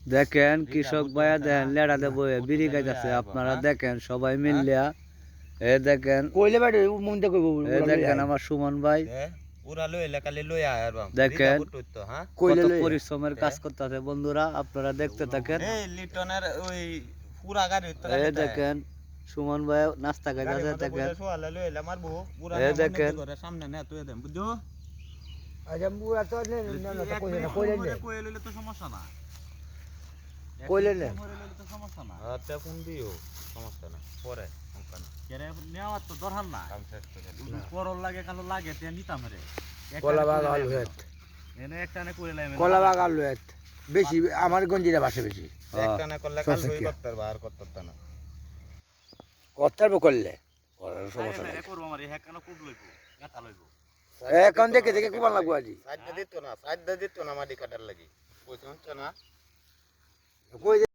দেখেন কৃষক ভাইয়া দেখেন লেড়াতে বয়ে বিড়ি খাইতেছে আপনারা দেখেন সবাই মিলিয়া এ দেখেন এ দেখেন আমার সুমন ভাই দেখেন কত পরিশ্রমের কাজ করতেছে বন্ধুরা আপনারা দেখতে থাকেন এ দেখেন সুমন ভাই নাস্তা খাইতেছে দেখেন এ দেখেন সামনে না তুই দেন বুঝছো আচ্ছা মুরা তো না কইলে তো সমস্যা না কইলে তো সমস্যা না আচ্ছা কোন দিও সমস্যা না পরে কেরে নেওয়া তো দরকার না কাম শেষ করে করল লাগে কালো লাগে তে নিতাম রে কলা বাগ আলু হেত এনে একটানে কইলে কলা বাগ আলু হেত বেশি আমার গঞ্জিরা বাসে বেশি একটানে করলে কাল হই করতে আর করতে না করতে করলে করার সমস্যা নাই করব আমার হেকানো কুব লইবো গাতা লইবো এখন দেখে দেখে কুবান লাগবো আজি সাইডটা দিত না মাটি কাটার লাগি কইছ না কই